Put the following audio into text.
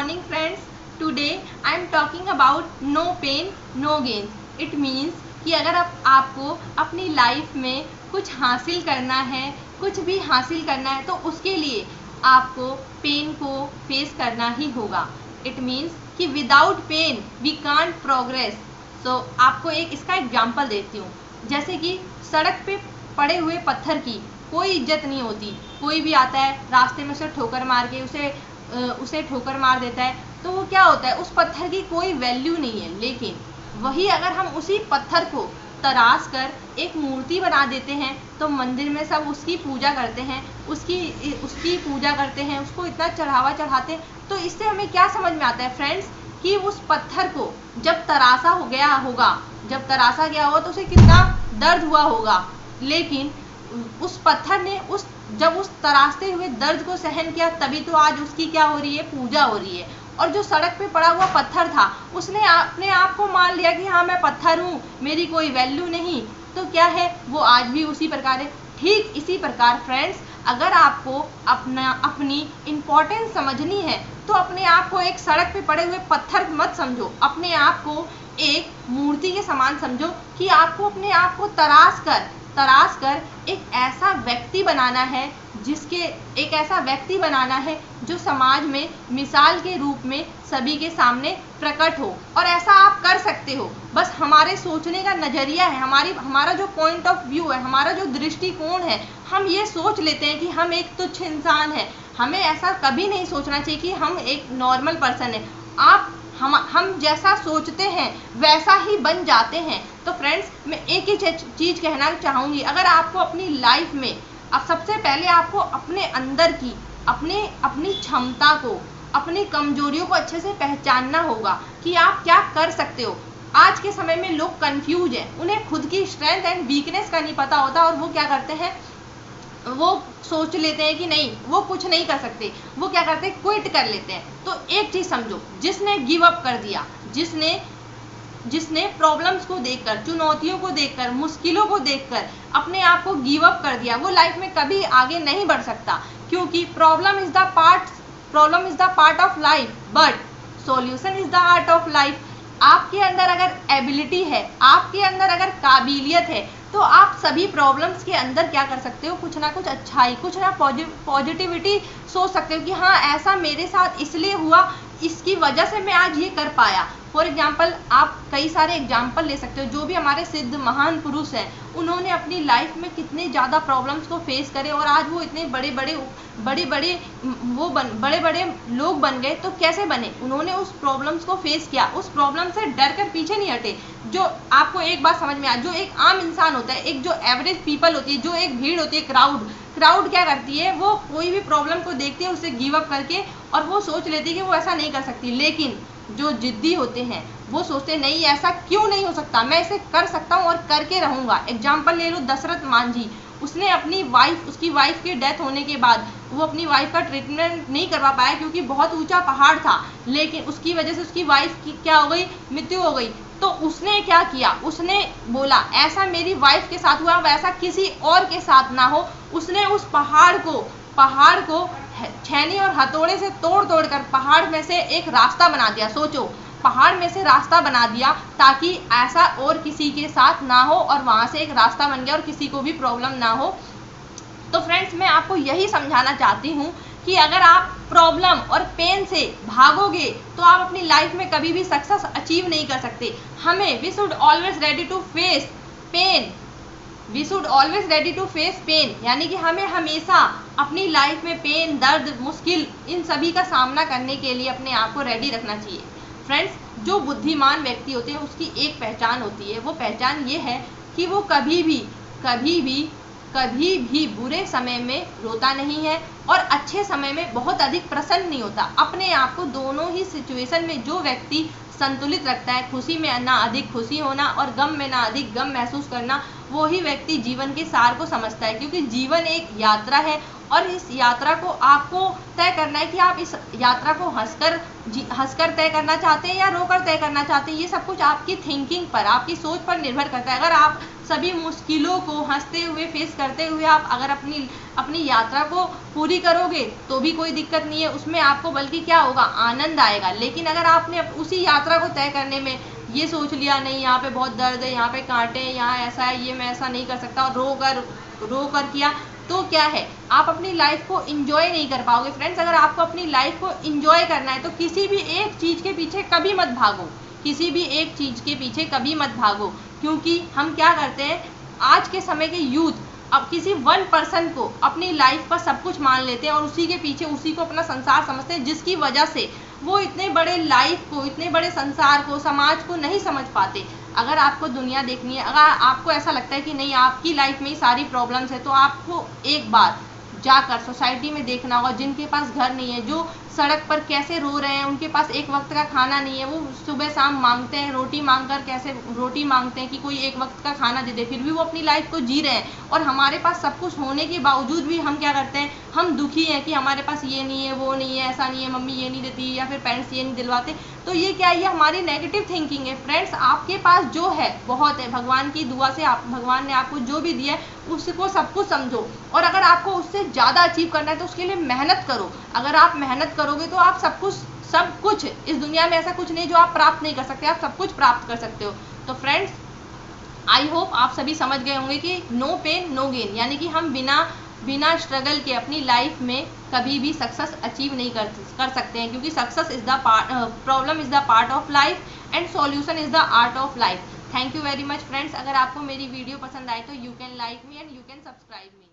morning friends. Today I am talking about no pain no gain. It means कि अगर आपको अपनी life में कुछ हासिल करना है, कुछ भी हासिल करना है तो उसके लिए आपको पेन को फेस करना ही होगा. इट मीन्स कि without pain we can't progress. So आपको एक इसका एग्जाम्पल देती हूँ. जैसे कि सड़क पे पड़े हुए पत्थर की कोई इज्जत नहीं होती. कोई भी आता है रास्ते में उसे ठोकर मार के उसे ठोकर मार देता है तो वो क्या होता है, उस पत्थर की कोई वैल्यू नहीं है. लेकिन वही अगर हम उसी पत्थर को तराश कर एक मूर्ति बना देते हैं तो मंदिर में सब उसकी पूजा करते हैं, उसकी पूजा करते हैं, उसको इतना चढ़ावा चढ़ाते हैं. तो इससे हमें क्या समझ में आता है फ्रेंड्स कि उस पत्थर को जब तराशा गया होगा तो उसे कितना दर्द हुआ होगा. लेकिन उस पत्थर ने जब उस तराशते हुए दर्द को सहन किया तभी तो आज उसकी क्या हो रही है, पूजा हो रही है. और जो सड़क पे पड़ा हुआ पत्थर था उसने अपने आप को मान लिया कि हाँ मैं पत्थर हूँ, मेरी कोई वैल्यू नहीं, तो क्या है वो आज भी उसी प्रकार है. ठीक इसी प्रकार फ्रेंड्स, अगर आपको अपनी इम्पोर्टेंस समझनी है तो अपने आप को एक सड़क पे पड़े हुए पत्थर मत समझो, अपने आप को एक मूर्ति के समान समझो कि आपको अपने आप को तराश कर एक ऐसा व्यक्ति बनाना है जो समाज में मिसाल के रूप में सभी के सामने प्रकट हो. और ऐसा आप कर सकते हो. बस हमारे सोचने का नजरिया है, हमारा जो पॉइंट ऑफ व्यू है, हमारा जो दृष्टिकोण है, हम ये सोच लेते हैं कि हम एक तुच्छ इंसान हैं. हमें ऐसा कभी नहीं सोचना चाहिए कि हम एक नॉर्मल पर्सन है. हम जैसा सोचते हैं वैसा ही बन जाते हैं. तो फ्रेंड्स, मैं एक ही चीज कहना चाहूँगी, अगर आपको अपनी लाइफ में अब सबसे पहले आपको अपने अंदर की अपनी क्षमता को, अपनी कमजोरियों को अच्छे से पहचानना होगा कि आप क्या कर सकते हो. आज के समय में लोग कंफ्यूज हैं, उन्हें खुद की स्ट्रेंथ एंड वीकनेस का नहीं पता होता और वो क्या करते हैं, वो सोच लेते हैं कि नहीं वो कुछ नहीं कर सकते, वो क्या करते हैं, क्विट कर लेते हैं. तो एक चीज समझो, जिसने गिव अप कर दिया, जिसने प्रॉब्लम्स को देखकर, चुनौतियों को देखकर, मुश्किलों को देखकर अपने आप को गिव अप कर दिया, वो लाइफ में कभी आगे नहीं बढ़ सकता. क्योंकि problem is the part of life but solution is the art of life. आपके अंदर अगर एबिलिटी है, आपके अंदर अगर काबिलियत है तो आप सभी प्रॉब्लम्स के अंदर क्या कर सकते हो, कुछ ना कुछ अच्छाई, कुछ ना पॉजिटिविटी सोच सकते हो कि हाँ ऐसा मेरे साथ इसलिए हुआ, इसकी वजह से मैं आज ये कर पाया. फॉर एग्जाम्पल, आप कई सारे एग्जाम्पल ले सकते हो. जो भी हमारे सिद्ध महान पुरुष हैं उन्होंने अपनी लाइफ में कितने ज़्यादा प्रॉब्लम्स को फेस करे और आज वो इतने बड़े बड़े लोग बन गए. तो कैसे बने, उन्होंने उस प्रॉब्लम्स को फेस किया, उस प्रॉब्लम से डर कर पीछे नहीं हटे. जो आपको एक बात समझ में आ, जो एक आम इंसान होता है, एक जो एवरेज पीपल होती है, जो एक भीड़ होती है, क्राउड क्या करती है, वो कोई भी प्रॉब्लम को देखती है उसे गिव अप करके और वो सोच लेती है कि वो ऐसा नहीं कर सकती. लेकिन जो जिद्दी होते हैं वो सोचते नहीं ऐसा क्यों नहीं हो सकता, मैं इसे कर सकता हूँ और करके रहूंगा. एग्जाम्पल ले लो दशरथ मांझी. उसने उसकी वाइफ की डेथ होने के बाद वो अपनी वाइफ का ट्रीटमेंट नहीं करवा पाया क्योंकि बहुत ऊंचा पहाड़ था. लेकिन उसकी वजह से उसकी वाइफ की क्या हो गई, मृत्यु हो गई. तो उसने क्या किया, उसने बोला ऐसा मेरी वाइफ के साथ हुआ वैसा किसी और के साथ ना हो. उसने उस पहाड़ को छेनी और हथौड़े से तोड़ कर पहाड़ में से एक रास्ता बना दिया. सोचो, पहाड़ में से रास्ता बना दिया ताकि ऐसा और किसी के साथ ना हो और वहां से एक रास्ता बन गया और किसी को भी प्रॉब्लम ना हो. तो फ्रेंड्स, मैं आपको यही समझाना चाहती हूँ कि अगर आप प्रॉब्लम और पेन से भागोगे तो आप अपनी लाइफ में कभी भी सक्सेस अचीव नहीं कर सकते. We should always ready to face pain. यानी कि हमें हमेशा अपनी लाइफ में पेन, दर्द, मुश्किल, इन सभी का सामना करने के लिए अपने आप को रेडी रखना चाहिए. फ्रेंड्स, जो बुद्धिमान व्यक्ति होते हैं उसकी एक पहचान होती है. वो पहचान ये है कि वो कभी भी बुरे समय में रोता नहीं है और अच्छे समय में बहुत अधिक प्रसन्न नहीं होता. अपने आप को दोनों ही सिचुएशन में जो व्यक्ति संतुलित रखता है, खुशी में ना अधिक खुशी होना और गम में ना अधिक गम महसूस करना, वो ही व्यक्ति जीवन के सार को समझता है. क्योंकि जीवन एक यात्रा है और इस यात्रा को आपको तय करना है कि आप इस यात्रा को हंसकर तय करना चाहते हैं या रोकर तय करना चाहते हैं. ये सब कुछ आपकी थिंकिंग पर, आपकी सोच पर निर्भर करता है. अगर आप सभी मुश्किलों को हंसते हुए फेस करते हुए आप अगर अपनी यात्रा को पूरी करोगे तो भी कोई दिक्कत नहीं है, उसमें आपको बल्कि क्या होगा, आनंद आएगा। लेकिन अगर आपने उसी यात्रा को तय करने में ये सोच लिया नहीं यहाँ पे बहुत दर्द है, यहाँ पे कांटे हैं, यहाँ ऐसा है, ये मैं ऐसा नहीं कर सकता, और रो कर किया, तो क्या है, आप अपनी लाइफ को इंजॉय नहीं कर पाओगे। फ्रेंड्स, अगर आपको अपनी लाइफ को इंजॉय करना है तो किसी भी एक चीज़ के पीछे कभी मत भागो, किसी भी एक चीज़ के पीछे कभी मत भागो। क्योंकि हम क्या करते हैं, आज के समय के यूथ अब किसी वन पर्सन को अपनी लाइफ का सब कुछ मान लेते हैं और उसी के पीछे उसी को अपना संसार समझते हैं, जिसकी वजह से वो इतने बड़े लाइफ को, इतने बड़े संसार को, समाज को नहीं समझ पाते। अगर आपको दुनिया देखनी है, अगर आपको ऐसा लगता है कि नहीं आपकी लाइफ में ही सारी प्रॉब्लम्स है, तो आपको एक बार जाकर सोसाइटी में देखना होगा, जिनके पास घर नहीं है, जो सड़क पर कैसे रो रहे हैं, उनके पास एक वक्त का खाना नहीं है, वो सुबह शाम मांगते हैं, रोटी मांगकर कैसे रोटी मांगते हैं कि कोई एक वक्त का खाना दे दे, फिर भी वो अपनी लाइफ को जी रहे हैं। और हमारे पास सब कुछ होने के बावजूद भी हम क्या करते हैं, हम दुखी हैं कि हमारे पास ये नहीं है, वो नहीं है, ऐसा नहीं है, मम्मी ये नहीं देती, या फिर पेरेंट्स ये नहीं दिलवाते। तो ये क्या है, ये हमारी नेगेटिव थिंकिंग है। फ्रेंड्स, आपके पास जो है बहुत है, भगवान की दुआ से भगवान ने आपको जो भी दिया है उसको सब कुछ समझो, और अगर आपको उससे ज़्यादा अचीव करना है तो उसके लिए मेहनत करो। अगर आप मेहनत करोगे तो आप सब कुछ इस दुनिया में ऐसा कुछ नहीं जो आप प्राप्त नहीं कर सकते, आप सब कुछ प्राप्त कर सकते हो। तो फ्रेंड्स, आई होप आप सभी समझ गए होंगे कि नो पेन नो गेन, यानी कि हम बिना स्ट्रगल के अपनी लाइफ में कभी भी सक्सेस अचीव नहीं कर सकते हैं, क्योंकि success is the problem is the part of life and solution is the art of life. Thank you very much friends. अगर आपको मेरी वीडियो पसंद आए तो you can like me and you can subscribe me.